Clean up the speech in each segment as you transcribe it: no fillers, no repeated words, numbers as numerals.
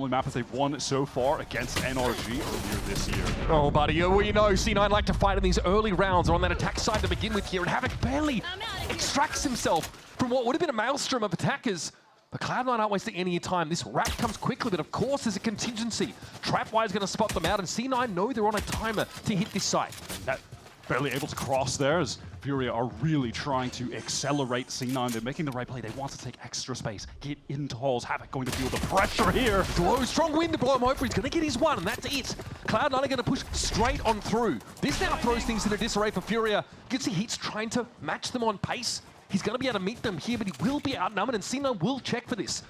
Only map as they've won so far against NRG earlier this year. Oh, buddy, we know C9 like to fight in these early rounds. They're on that attack side to begin with here, and Havoc barely extracts himself from what would have been a maelstrom of attackers. But Cloud9 aren't wasting any time. This rat comes quickly, but of course there's a contingency. Trapwire's going to spot them out, and C9 know they're on a timer to hit this site. That barely able to cross there as FURIA are really trying to accelerate C9. They're making the right play. They want to take extra space, get into holes. Havoc going to feel the pressure here. Blow, strong wind to blow him over. He's going to get his one, and that's it. Cloud9 are going to push straight on through. This now throws things in a disarray for FURIA. You can see Heat's trying to match them on pace. He's going to be able to meet them here, but he will be outnumbered, and C9 will check for this.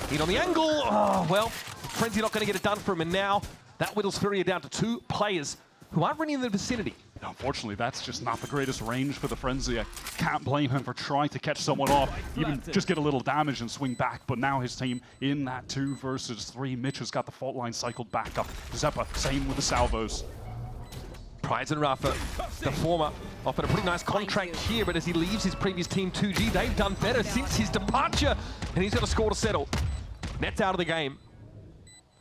Heat on the angle. Oh, well, Frenzy not going to get it done for him, and now that whittles FURIA down to 2 players who aren't really in the vicinity. Unfortunately, that's just not the greatest range for the Frenzy. I can't blame him for trying to catch someone off, even just get a little damage and swing back. But now his team in that 2 versus 3. Mitch has got the fault line cycled back up. Zeppa, same with the salvos. Prize and Rafa, the former, offered a pretty nice contract here, but as he leaves his previous team 2G, they've done better since his departure, and he's got a score to settle. Net's out of the game.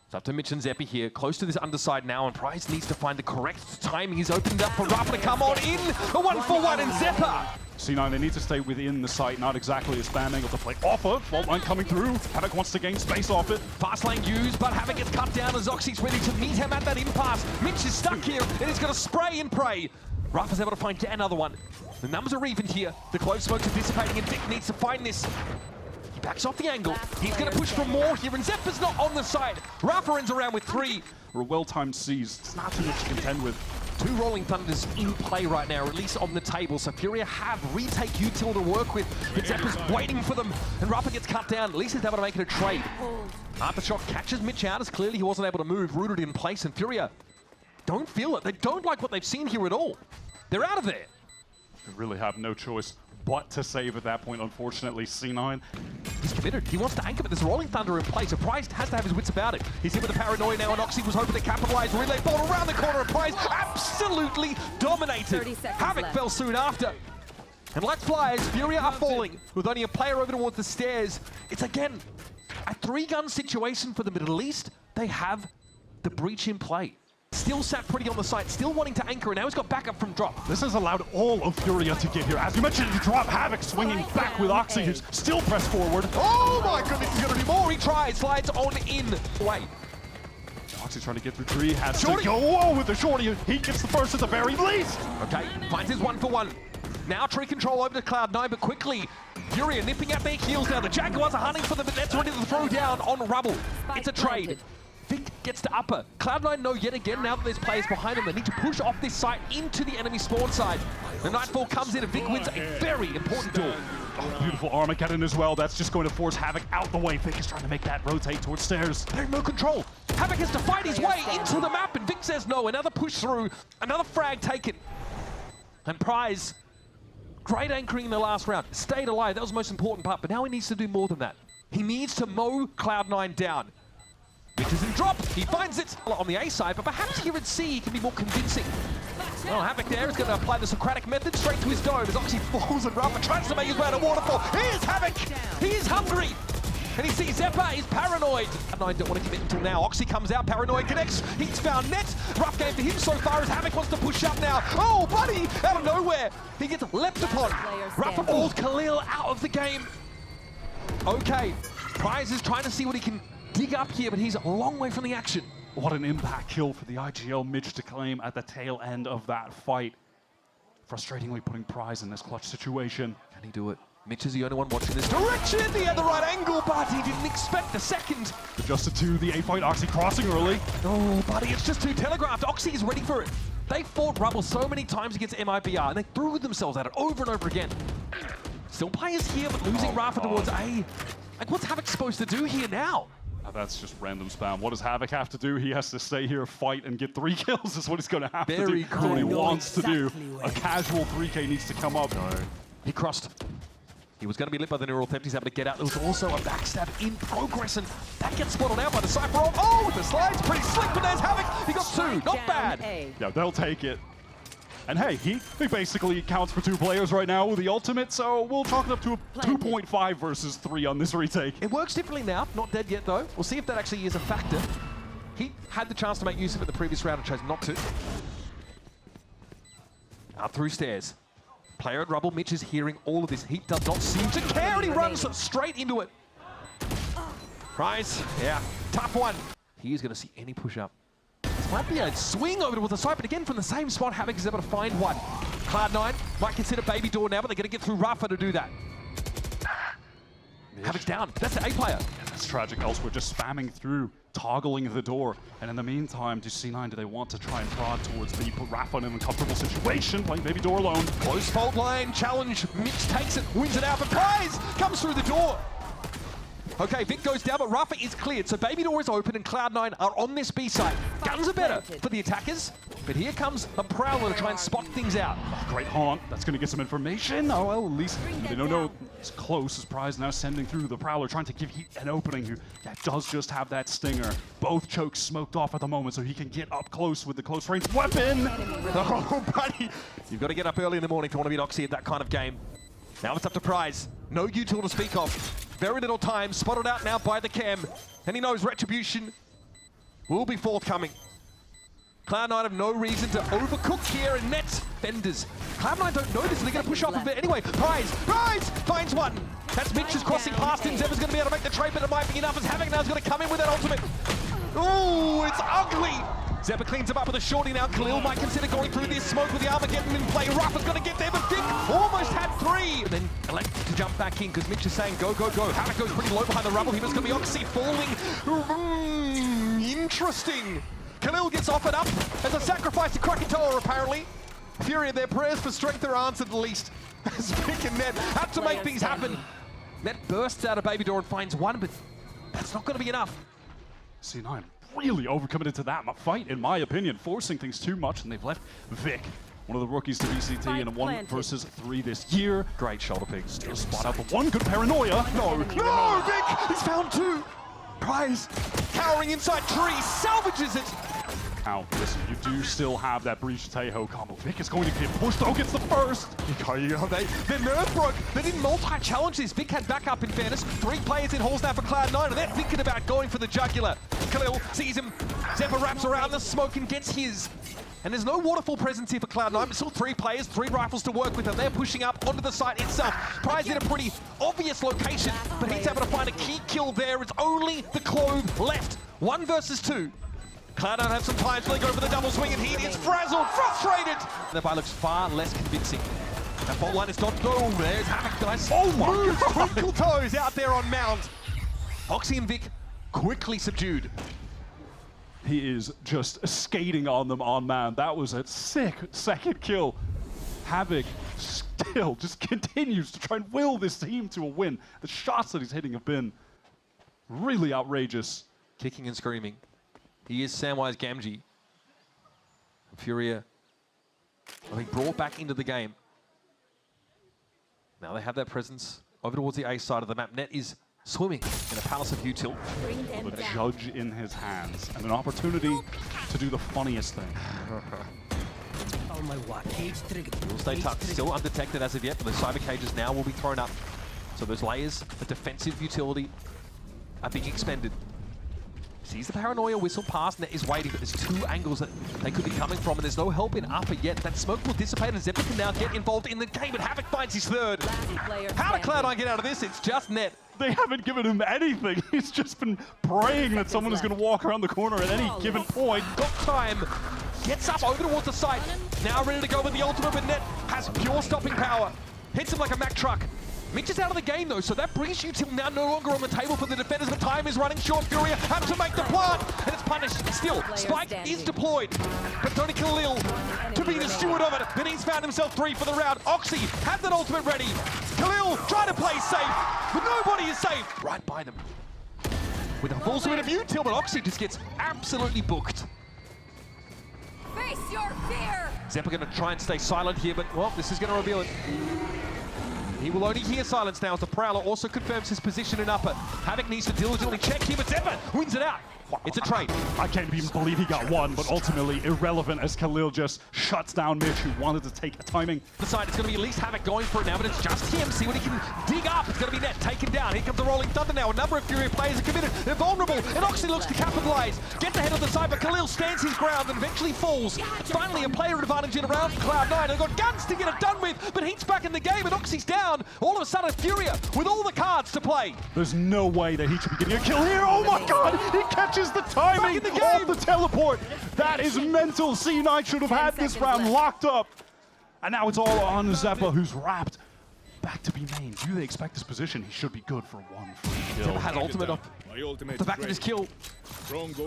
It's up to Mitch and Zeppi here, close to this underside now, and Prize needs to find the correct timing. He's opened up for Rafa to come on in, a 1-for-1, and Zeppa! C9, they need to stay within the site, not exactly a spam angle to play off of. Fault line coming through. Havoc wants to gain space off it. Fast lane used, but Havoc gets cut down as Oxy's ready to meet him at that impasse. Mitch is stuck here, and he's going to spray and pray. Rafa's able to find yet another one. The numbers are even here. The close smokes are dissipating, and Vic needs to find this. He backs off the angle. He's going to push for more here, and Zeppa's not on the side. Rafa ends around with 3. For a well-timed seize, it's not too much to contend with. 2 Rolling Thunders in play right now, or at least on the table. So FURIA have retake util to work with, but Zeppa's waiting for them, and Rafa gets cut down. At least he's able to make it a trade. Aftershock catches Mitch out, as clearly he wasn't able to move, rooted in place, and FURIA don't feel it. They don't like what they've seen here at all. They're out of there. They really have no choice but to save at that point, unfortunately. C9. He's committed. He wants to anchor, but there's Rolling Thunder in place. So Prize has to have his wits about it. He's here with the paranoia now, and Oxy was hoping to capitalize. Relay ball around the corner, and Prize absolutely dominated. Havoc fell soon after. And like flyers, FURIA are falling. With only a player over towards the stairs, it's again a 3-gun situation for them, but at least they have the breach in play. Still sat pretty on the site, still wanting to anchor, and now he's got backup from drop. This has allowed all of FURIA to get here. As you mentioned, you drop Havoc swinging back with Oxy, who's still pressed forward. Oh my goodness, he's going to do more. He tries, slides on in. Wait. Oxy's trying to get through 3, has to go whoa with the shorty. He gets the first at the very least. Okay, finds his 1-for-1. Now tree control over to Cloud9, but quickly, FURIA nipping at their heels now. The Jaguars are hunting for them, but that's ready to throw down on Rubble. It's a trade. Vic gets to upper. Cloud9 know yet again, now that there's players behind them, they need to push off this site into the enemy spawn side. The Nightfall comes in, and Vic wins a very important duel. Oh, beautiful Armageddon as well. That's just going to force Havoc out the way. Vic is trying to make that rotate towards stairs. They have no control. Havoc has to fight his way into the map, and Vic says no. Another push through, another frag taken. And Prize, great anchoring in the last round. Stayed alive, that was the most important part, but now he needs to do more than that. He needs to mow Cloud9 down. Mitch is in drop, he finds it on the A side, but perhaps here at C he can be more convincing. Well, Havoc there is going to apply the Socratic method straight to his dome as Oxy falls and Rafa tries to make his way out of waterfall. Here's Havoc! He is hungry! And he sees Zeppa is paranoid. I don't want to commit until now. Oxy comes out, paranoid connects. He's found Net. Rough game for him so far as Havoc wants to push up now. Oh, buddy! Out of nowhere. He gets leapt upon. Rafa falls Khalil out of the game. Okay. Prize is trying to see what he can dig up here, but he's a long way from the action. What an impact kill for the IGL Mitch to claim at the tail end of that fight. Frustratingly putting Prize in this clutch situation. Can he do it? Mitch is the only one watching this direction. He had the right angle, but he didn't expect the second. Adjusted to the A fight, Oxy crossing early. Oh, buddy, it's just too telegraphed. Oxy is ready for it. They fought Rubble so many times against MIBR, and they threw themselves at it over and over again. Still players here, but losing Rafa towards A. Like, what's Havoc supposed to do here now? That's just random spam. What does Havoc have to do? He has to stay here, fight, and get 3 kills is what he's going to have to do. Very That's what he wants to do. Exactly A casual 3K needs to come up. No. He crossed. He was going to be lit by the neural theft. He's able to get out. There was also a backstab in progress, and that gets spotted out by the Cypher. Oh, the slide's pretty slick, but there's Havoc. He got 2. Not bad. Yeah, they'll take it. And hey, he basically counts for 2 players right now with the ultimate, so we'll chalk it up to a 2.5 versus 3 on this retake. It works differently now, not dead yet though. We'll see if that actually is a factor. He had the chance to make use of it the previous round and chose not to. Out through stairs. Player at rubble, Mitch is hearing all of this. He does not seem to care, and he runs straight into it. Prize, yeah, tough one. He is going to see any push-up. This might be a swing over towards the side, but again, from the same spot, Havoc is able to find one. Cloud9 might consider Baby Door now, but they're going to get through Rafa to do that. Havoc's down. That's the A player. Yeah, that's tragic. Elsewhere just spamming through, toggling the door. And in the meantime, do C9, do they want to try and prod towards B, put Rafa in an uncomfortable situation, playing Baby Door alone? Close fault line, challenge, Mitch takes it, wins it out, but Prize comes through the door. Okay, Vic goes down, but Rafa is cleared, so Baby Door is open and Cloud9 are on this B side. Guns are better for the attackers, but here comes a Prowler to try and spot things out. Great haunt, that's going to get some information. Oh, well, at least they don't know it's close. As Prize now sending through the Prowler, trying to give Heat an opening, who does just have that stinger. Both chokes smoked off at the moment, so he can get up close with the close range weapon. Oh, buddy. You've got to get up early in the morning to want to beat Oxy at that kind of game. Now it's up to Prize. No util to speak of. Very little time, spotted out now by the cam. And he knows retribution will be forthcoming. Cloud9 have no reason to overcook here, and Nets fenders. Cloud9 don't know this, and they're going to push off of it anyway. Prize finds one. That's Mitch is crossing past him. Zebra's going to be able to make the trade, but it might be enough as Havoc now is going to come in with that ultimate. Ooh, it's ugly. Zeppa cleans him up with a shorty now. Khalil might consider going through this smoke with the Armageddon in play. Rafa's going to get there, but Vic almost had 3. And then elected to jump back in because Mitch is saying go, go, go. Havoc goes pretty low behind the rubble. He was going to be Oxy falling. Interesting. Khalil gets offered up as a sacrifice to Krakatoa, apparently. FURIA, their prayers for strength are answered at least. As Vic and Ned had to make things happen. Ned bursts out of Baby Door and finds one, but that's not going to be enough. C9 really overcommitted to that fight, in my opinion, forcing things too much, and they've left Vic, one of the rookies to VCT in a 1 versus 3 this year. Great shoulder pick. Still spot out the one. Good paranoia. No, Vic! He's found 2. Prize cowering inside tree, salvages it. Now, listen, you do still have that Breach Tejo combo. Vic is going to get pushed, though, gets the first. Their nerve broke. They didn't multi-challenge this. Vic had backup, in fairness. 3 players in halls now for Cloud9, and they're thinking about going for the jugular. Khalil sees him. Zeppa wraps around the smoke and gets his. And there's no waterfall presence here for Cloud9, but still 3 players, 3 rifles to work with, and they're pushing up onto the site itself. Prize in a pretty obvious location, but he's able to find a key kill there. It's only the Clove left. 1 versus 2. Cloud9 have some time, so they go for the double swing, and Heat is frazzled, frustrated. The buy looks far less convincing. That fault line is not. Oh, there's Havoc, nice. Oh my God! Twinkle toes out there on Mount. Oxy and Vic quickly subdued. He is just skating on them on man. That was a sick second kill. Havoc still just continues to try and will this team to a win. The shots that he's hitting have been really outrageous. Kicking and screaming. He is Samwise Gamgee. FURIA, I think, brought back into the game. Now they have that presence over towards the A side of the map. Net is swimming in a palace of util. With a judge in his hands and an opportunity to do the funniest thing. Will stay tucked, still undetected as of yet, but the cyber cages now will be thrown up. So those layers of defensive utility are being expended. Sees the paranoia whistle pass, Net is waiting, but there's 2 angles that they could be coming from, and there's no help in upper yet. That smoke will dissipate, and Zeppa can now get involved in the game, but Havoc finds his 3rd. How did Cloud9 get out of this? It's just Net. They haven't given him anything. He's just been praying that someone is going to walk around the corner at any given point. Got time, gets up over towards the site, now ready to go with the ultimate, but Net has pure stopping power. Hits him like a Mack truck. Mitch is out of the game though, so that brings you till now no longer on the table for the defenders, but time is running short. FURIA have to make the plant, and it's punished. Still, Spike is deployed, but Tony Khalil to be the steward of it. Then he's found himself 3 for the round. Oxy had that ultimate ready. Khalil trying to play safe, but nobody is safe. Right by them. With a full suite of util, but Oxy just gets absolutely booked. Face your fear! Zeppa going to try and stay silent here, but well, this is going to reveal it. He will only hear silence now as the Prowler also confirms his position in upper. Havoc needs to diligently check here, but Zeppa wins it out. It's a trade. I can't even believe he got one, but ultimately irrelevant as Khalil just shuts down Mitch, who wanted to take a timing. The side, it's going to be at least Havoc going for it now, but it's just him. See what he can dig up. It's going to be Net taken down. Here comes the Rolling Thunder now. A number of FURIA players are committed. They're vulnerable, and Oxy looks to capitalize. Gets ahead of the side, but Khalil stands his ground and eventually falls. Finally, a player advantage in around for Cloud9. They've got guns to get it done with, but Heat's back in the game, and Oxy's down. All of a sudden, FURIA with all the cards to play. There's no way that he should be getting a kill here. Oh my god! He catches the timing of the teleport. That is mental. C9 should have had this round locked up. And now it's all on Zeppa, who's wrapped. Back to be main. Do they expect this position? He should be good for one free kill. Zeppa has ultimate off the back of his kill.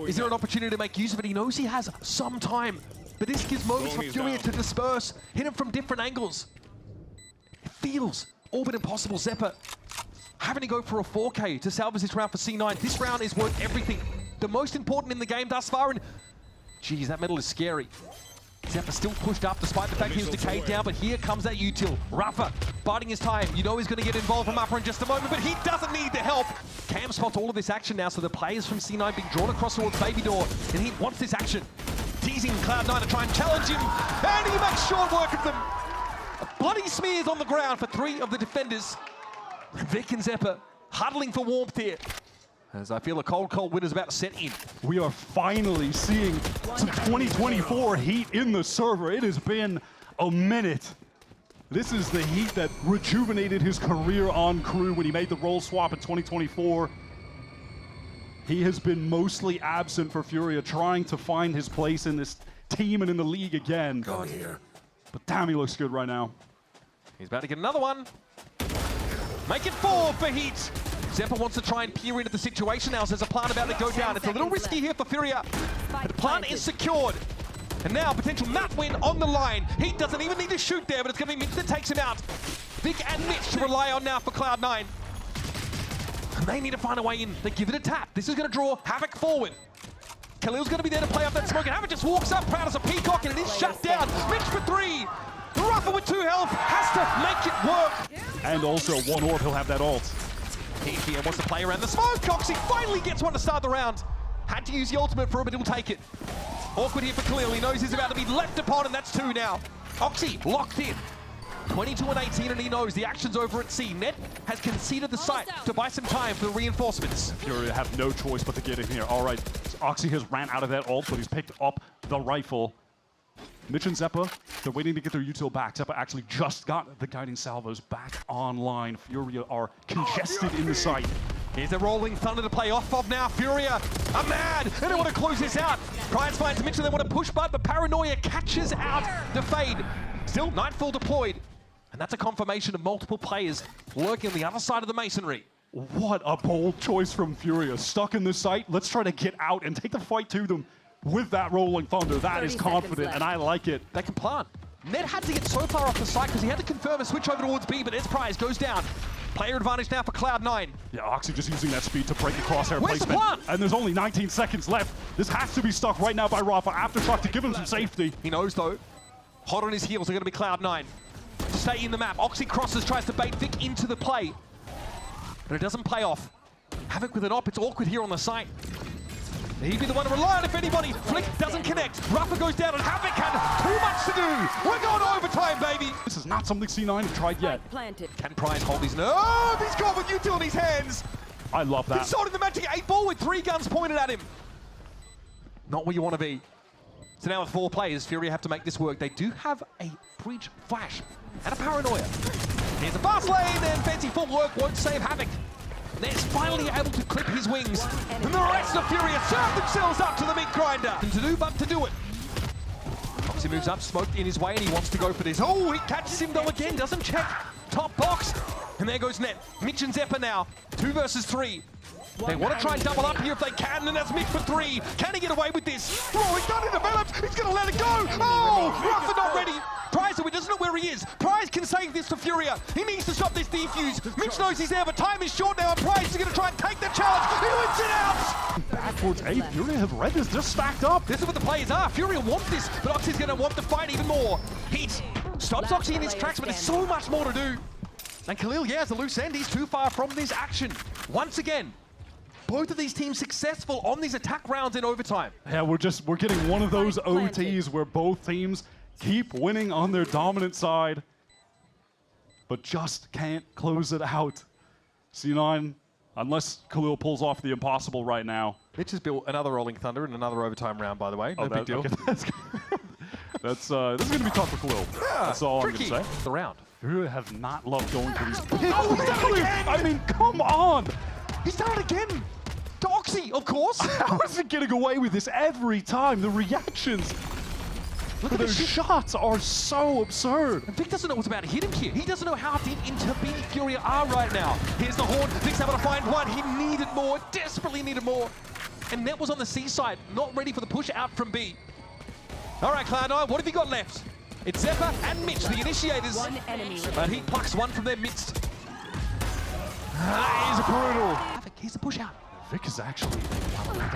Is there an opportunity to make use of it? He knows he has some time, but this gives moments for FURIA to disperse, hit him from different angles. It feels all but impossible. Zeppa having to go for a 4K to salvage this round for C9. This round is worth everything. The most important in the game thus far, and geez, that medal is scary. Zeppa still pushed up despite the fact he was decayed down, but here comes that util. Rafa biding his time. You know he's going to get involved from upper in just a moment, but he doesn't need the help. Cam spots all of this action now, so the players from C9 being drawn across towards Baby Door, and he wants this action. Teasing Cloud9 to try and challenge him, and he makes short work of them. Bloody smears on the ground for 3 of the defenders. Vic and Zeppa huddling for warmth here, as I feel a cold win is about to set in. We are finally seeing some 2024 Heat in the server. It has been a minute. This is the Heat that rejuvenated his career on crew when he made the role swap in 2024. He has been mostly absent for FURIA, trying to find his place in this team and in the league again. Come here. But damn, he looks good right now. He's about to get another one. Make it 4 for Heat. Zeppa wants to try and peer into the situation now, so there's a plant about to go down. It's a little risky here for FURIA, but the plant is secured. And now, potential map win on the line. Heat doesn't even need to shoot there, but it's going to be Mitch that takes him out. Vic and Mitch to rely on now for Cloud9. And they need to find a way in. They give it a tap. This is going to draw Havoc forward. Khalil's going to be there to play off that smoke, and Havoc just walks up proud as a peacock, and it is shut down. Mitch for 3. Rafa with 2 health has to make it work. And also, one orb, he'll have that ult. Heat here wants to play around the smoke. Oxy finally gets one to start the round. Had to use the ultimate for him, but he'll take it. Awkward here for Khalil. He knows he's about to be left upon, and that's 2 now. Oxy locked in. 22 and 18, and he knows the action's over at C. Net has conceded the site to buy some time for the reinforcements. FURIA have no choice but to get in here. All right, Oxy has ran out of that ult, but he's picked up the rifle. Mitch and Zeppa, they're waiting to get their util back. Zeppa actually just got the guiding salvos back online. FURIA are congested in the site. Here's the Rolling Thunder to play off of now. FURIA are mad, and they want to close this out. Prize finds Mitch, and they want to push, but Paranoia catches out the fade. Still, Nightfall deployed, and that's a confirmation of multiple players lurking on the other side of the masonry. What a bold choice from FURIA. Stuck in the site, let's try to get out and take the fight to them. With that Rolling Thunder, that is confident, and I like it. They can plant. Ned had to get so far off the site because he had to confirm a switch over towards B, but Prize goes down. Player advantage now for Cloud9. Yeah, Oxy just using that speed to break the crosshair Where's the placement. plant? And there's only 19 seconds left. This has to be stuck right now by Rafa. Aftershock to give him some safety. He knows, though. Hot on his heels are going to be Cloud9. To stay in the map, Oxy crosses, tries to bait Vic into the play. But it doesn't play off. Havoc with an op, it's awkward here on the site. He'd be the one to rely on if anybody. Flick doesn't connect. Rafa goes down, and Havoc had too much to do. We're going to overtime, baby. This is not something C9 have tried yet. Can Prize hold his nerve? He's got with util in his hands. I love that. He's sold in the Magic 8 Ball with 3 guns pointed at him. Not where you want to be. So now with 4 players, FURIA have to make this work. They do have a breach flash and a paranoia. Here's a fast lane, and fancy footwork won't save Havoc. Ned's finally able to clip his wings, and the rest of FURIA serve themselves up to the meat grinder. And to do but to do it. Oxy moves up, smoked in his way, and he wants to go for this. Oh, he catches him though again, doesn't check. Top box, and there goes Net. Mitch and Zeppa now, 2 versus 3. They want to try and double up here if they can, and that's Mitch for 3. Can he get away with this? Oh, he's done it, develops. He's going to let it go. Oh, Rafa not ready. Prize, he doesn't know where he is. Prize can save this for FURIA. He needs to stop this defuse. Mitch knows he's there, but time is short now, and Prize is going to try and take the challenge. He wins it out. Backwards A, FURIA have read this, just stacked up. This is what the players are. FURIA want this, but Oxy's going to want the fight even more. Heat stops Oxy in his tracks, but there's so much more to do. And Khalil, yeah, has a loose end. He's too far from this action. Once again, both of these teams successful on these attack rounds in overtime. Yeah, we're getting one of those OTs where both teams keep winning on their dominant side, but just can't close it out. C9, unless Khalil pulls off the impossible right now. Mitch has built another Rolling Thunder in another overtime round, by the way. No big deal. Okay, this is going to be tough for Khalil. Yeah, that's all tricky. I'm going to say. The round. Furia have not loved going for these. Oh, he's done it again! I mean, come on! He's done it again! To Oxy, of course! How is he getting away with this every time? The reactions for those shots are so absurd. And Vic doesn't know what's about to hit him here. He doesn't know how deep into B Furia are right now. Here's the horn. Vic's able to find one. He needed more, desperately needed more. And Net was on the C side, not ready for the push out from B. All right, Cloud9, what have you got left? It's Zephyr and Mitch, the initiators. One enemy. But he plucks one from their midst. That is brutal. Havoc, here's the push out. Vic is actually...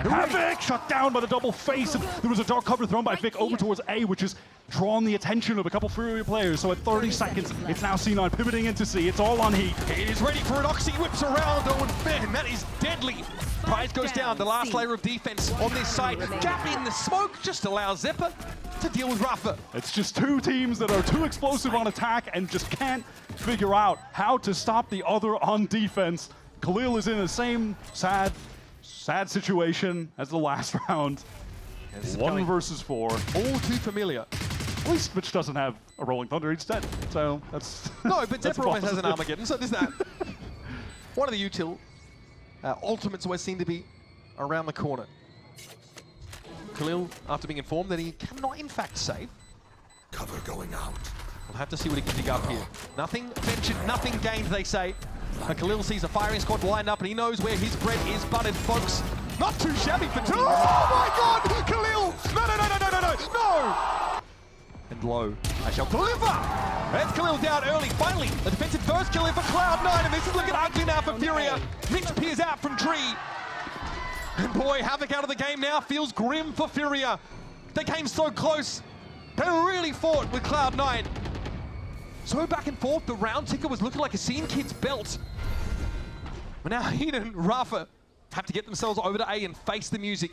Havoc shut down by the double face. And there was a dark cover thrown by Vic over towards A, which has drawn the attention of a couple Furia players. So at 30 seconds, it's now C9 pivoting into C. It's all on Heat. He is ready for an Oxy, whips around. Oh, and man, that is deadly. Prize goes down, the last layer of defense on this side. Gap in the smoke just allows Zephyr to deal with Rafa. It's just two teams that are too explosive on attack and just can't figure out how to stop the other on defense. Khalil is in the same sad situation as the last round. Yeah, 1 versus 4. All too familiar. At least Mitch doesn't have a Rolling Thunder instead, so that's... No, but Zephyr always has an Armageddon, so there's that. One of the util ultimates always seem to be around the corner. Khalil, after being informed that he cannot in fact save. Cover going out. We'll have to see what he can dig up here. Nothing ventured, nothing gained, they say. But Khalil sees a firing squad lined up and he knows where his bread is buttered, folks. Not too shabby for two. Oh my God, Khalil! No! And low, I shall deliver! That's Khalil down early, finally. A defensive first kill in for Cloud9, and this is looking ugly now for Furia. Mitch peers out from tree. And boy, Havoc out of the game now feels grim for Furia. They came so close. They really fought with Cloud9. So back and forth, the round ticker was looking like a scene kid's belt. But now Heat and Rafa have to get themselves over to A and face the music.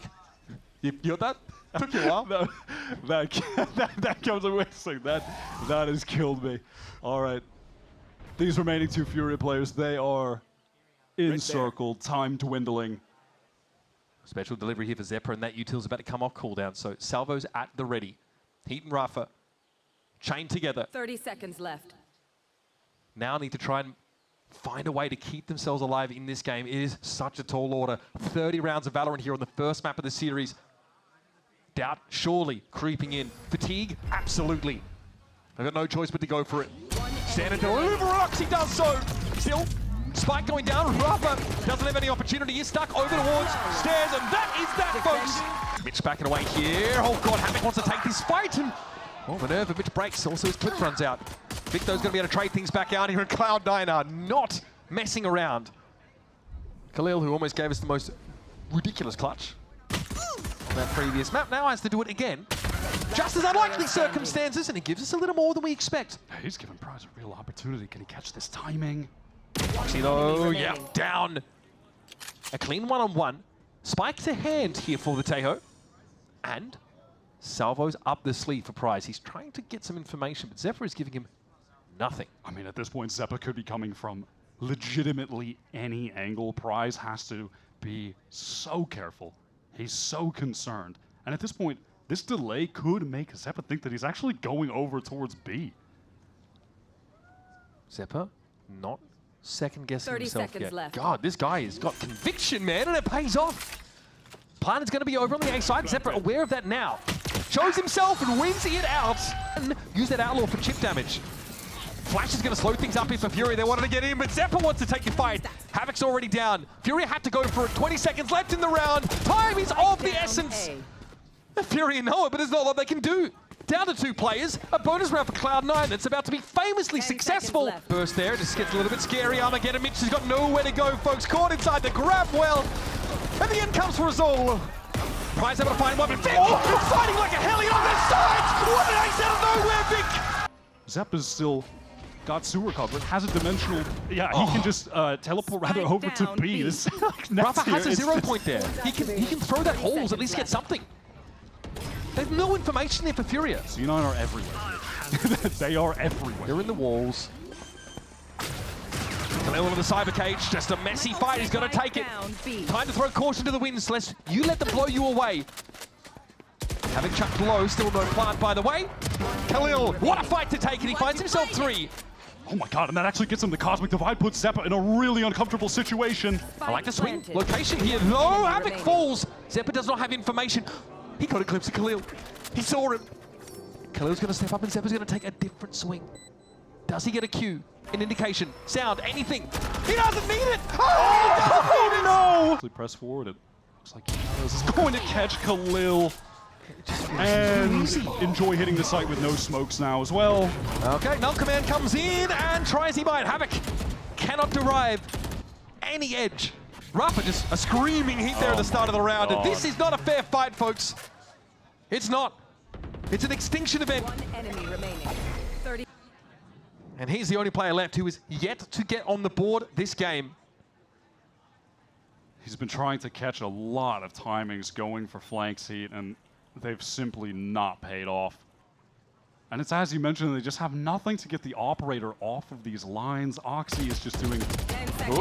You got that? Took you a while. No, that comes away saying that has killed me. All right. These remaining two Furia players, they are encircled, time dwindling. Special delivery here for Zephyr, and that util's about to come off cooldown, so salvos at the ready. Heat and Rafa chained together. 30 seconds left. Now need to try and find a way to keep themselves alive in this game. It is such a tall order. 30 rounds of Valorant here on the first map of the series. Doubt surely creeping in. Fatigue, absolutely. They've got no choice but to go for it. Standard delivery, Oxy does so. Still, Spike going down. Rafa doesn't have any opportunity. He's stuck over towards stairs, and that is that, folks. Mitch backing away here. Oh God, Havoc wants to take this fight, and Minerva, Mitch breaks. Also his clip runs out. Victor's going to be able to trade things back out here, and Cloud9 are not messing around. Khalil, who almost gave us the most ridiculous clutch on that previous map, now has to do it again. Just as unlikely circumstances, and he gives us a little more than we expect. He's giving Prize a real opportunity. Can he catch this timing? Oxy though, yeah, down. A clean one-on-one. Spike to hand here for the Tejo. And salvos up the sleeve for Prize. He's trying to get some information, but Zephyr is giving him nothing. I mean, at this point, Zephyr could be coming from legitimately any angle. Prize has to be so careful. He's so concerned. And at this point, this delay could make Zephyr think that he's actually going over towards B. Zephyr not second-guessing 30 himself seconds yet. left. God, this guy has got conviction, man, and it pays off. Plan is going to be over on the A side. Zephyr aware of that now. Shows himself and wins it out. And use that Outlaw for chip damage. Flash is going to slow things up here for Furia. They wanted to get in, but Zephyr wants to take the fight. Havoc's already down. Furia had to go for it. 20 seconds left in the round. Time is of the essence. Furia know it, but there's not a lot they can do. Down to 2 players. A bonus round for Cloud9 that's about to be famously successful. Burst there, it just gets a little bit scary. Armageddon Mitch has got nowhere to go, folks. Caught inside the grab well. And the end comes for us all. Prize able to find one, but Vic fighting like a hellion on the sides. What an ace out of nowhere, Vic! Zepp is still got sewer covered, has a dimensional. Yeah, he can just teleport rather Spike over to down, B. B. This Rafa has a 0 point there. He can throw that holes, at least get something. There's no information there for FURIA. C9 are everywhere. They are everywhere. They're in the walls. Khalil in the cyber cage, just a messy fight. He's going to take it. Time to throw caution to the wind, Celeste. You let them blow you away. Having chucked low, still no plant, by the way. Khalil, what a fight to take, and he finds himself 3. Oh my god, and that actually gets him the Cosmic Divide, puts Zeppa in a really uncomfortable situation. I like the swing location here. No, Havoc falls. Zeppa does not have information. He got a glimpse of Khalil. He saw him. Khalil's going to step up, and Zeppa's going to take a different swing. Does he get a cue? An indication? Sound? Anything? He doesn't need it! Oh no! Press forward, it looks like he's going to catch Khalil. And enjoy hitting the site with no smokes now as well. Okay, Null Command comes in and tries he might. Havoc cannot derive any edge. Rafa just a screaming heat there at the start of the round. And this is not a fair fight, folks. It's not. It's an extinction event. 1 enemy remaining. 30. And he's the only player left who is yet to get on the board this game. He's been trying to catch a lot of timings going for flanks heat, and they've simply not paid off. And it's as you mentioned, they just have nothing to get the operator off of these lines. Oxy is just doing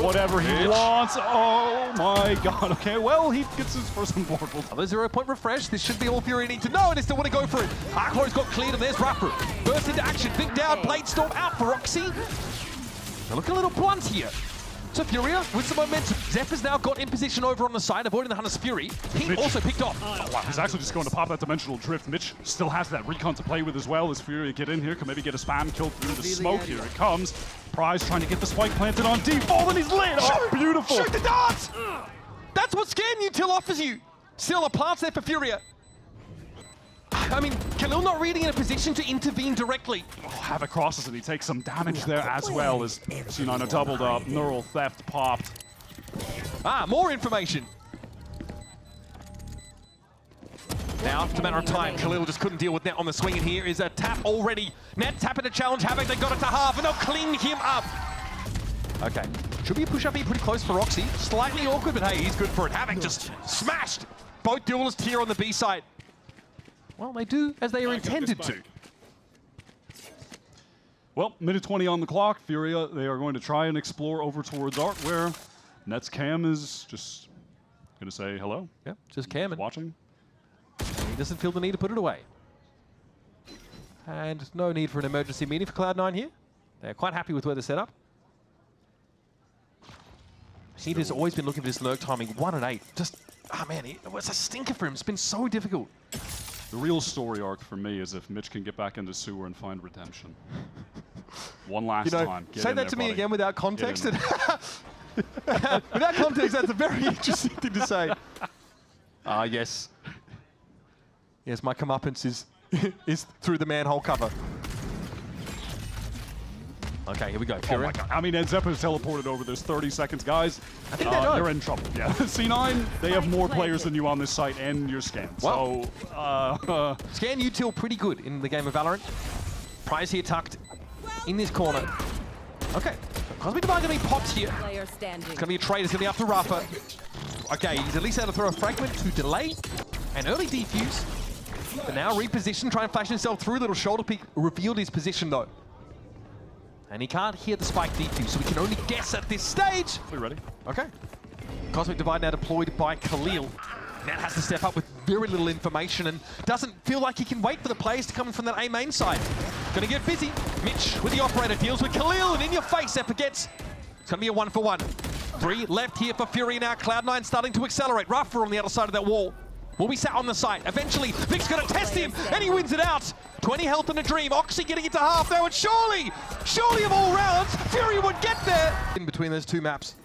whatever he wants. Oh my god. Okay, well, he gets his first immortal. Another 0 point refresh. This should be all FURIA need to know, and they still want to go for it. Arclow's got cleared, and there's Rafa. Burst into action. Big down. Blade Storm out for Oxy. They look a little blunt here. So FURIA with some momentum. Zeppa's now got in position over on the side, avoiding the Hunter's Fury. He Mitch also picked off. Oh wow, he's actually just going to pop that dimensional drift. Mitch still has that recon to play with as well as FURIA get in here. Can maybe get a spam kill through the smoke. Here it comes. Prize trying to get the spike planted on default, and he's lit. Oh, beautiful. Shoot the darts! That's what Scan Util offers you. Still a plant's there for FURIA. I mean, Khalil not really in a position to intervene directly. Oh, Havoc crosses and he takes some damage there as well as C9 are doubled up. Neural theft popped. More information. Now, it's a matter of time. Khalil just couldn't deal with Net on the swing, and here is a tap already. Net tapping to challenge Havoc. They got it to half, and they'll clean him up. Okay. Should be a push-up here pretty close for Roxy. Slightly awkward, but hey, he's good for it. Havoc just smashed both duelists here on the B side. Well, they do as they are intended to. Well, minute 20 on the clock. FURIA, they are going to try and explore over towards Art, where Net's cam is just going to say hello. Yep, just camming. Watching. And he doesn't feel the need to put it away. And no need for an emergency meeting for Cloud9 here. They're quite happy with where they're set up. Heat has always been looking for this lurk timing. 1 and 8. Just, man, it's a stinker for him. It's been so difficult. The real story arc for me is if Mitch can get back into sewer and find redemption. One last time. Say that to me again without context. Without context, that's a very interesting thing to say. Yes. Yes, my comeuppance is through the manhole cover. Okay, here we go. Oh my god. I mean, and Zeppa's teleported over. There's 30 seconds, guys. I think they know. They're in trouble. Yeah. C9, they have more players than you on this site and your scan. Well, so, Scan Util pretty good in the game of Valorant. Prize here tucked in this corner. Okay. Cosmic Divide going to be popped here. Player standing. It's going to be a trade. It's going to be up to Rafa. Okay, he's at least able to throw a fragment to delay. An early defuse. But now reposition, try and flash himself through. Little shoulder peek revealed his position though. And he can't hear the spike defuse, so we can only guess at this stage. we ready? Okay. Cosmic Divide now deployed by Khalil. Nat has to step up with very little information and doesn't feel like he can wait for the players to come from that A main side. Gonna get busy. Mitch with the operator deals with Khalil, and in your face, Zeppa gets. It's gonna be a 1-for-1. 3 left here for FURIA now. Cloud9 starting to accelerate. Rafa on the other side of that wall. Will be sat on the site. Eventually, Vic's gonna test him, and he wins it out. 20 health in a dream. Oxy getting it to half now, and surely of all rounds, FURIA would get there. In between those two maps.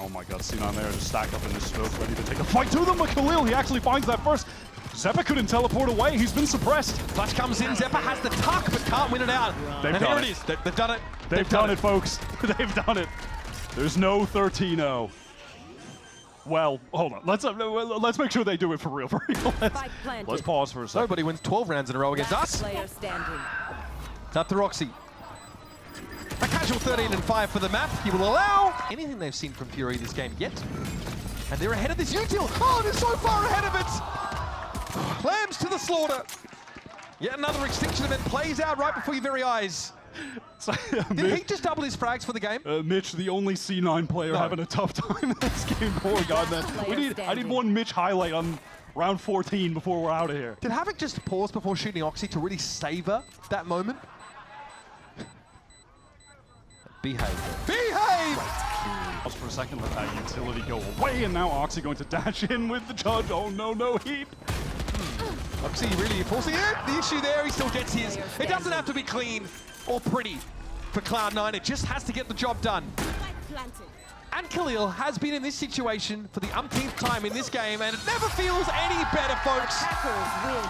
Oh my god, C9 there to stack up in this smoke, ready to take a fight to them, but Khalil, he actually finds that first. Zeppa couldn't teleport away, he's been suppressed. Flash comes in, Zeppa has the tuck, but can't win it out. They've and done here it. it is. They've done it. They've done it, folks. They've done it. There's no 13-0. Well, hold on. Let's make sure they do it for real. Let's pause for a second. Nobody wins 12 rounds in a row against us. Player standing. It's up to Roxy. A casual 13 and 5 for the map. He will allow anything they've seen from FURIA this game yet. And they're ahead of this util. Oh, they're so far ahead of it. Lambs to the slaughter. Yet another extinction event plays out right before your very eyes. Did he just double his frags for the game? Mitch, the only C9 player having a tough time in this game. Poor God, man. I need one Mitch highlight on round 14 before we're out of here. Did Havoc just pause before shooting Oxy to really savor that moment? Behave. Behave! Pause for a second, let that utility go away, and now Oxy going to dash in with the judge. Oh no, no heap. Oxy really forcing it. The issue there, he still gets his. It doesn't have to be clean or pretty for Cloud9. It just has to get the job done. And Khalil has been in this situation for the umpteenth time in this game, and it never feels any better, folks. Attackers win.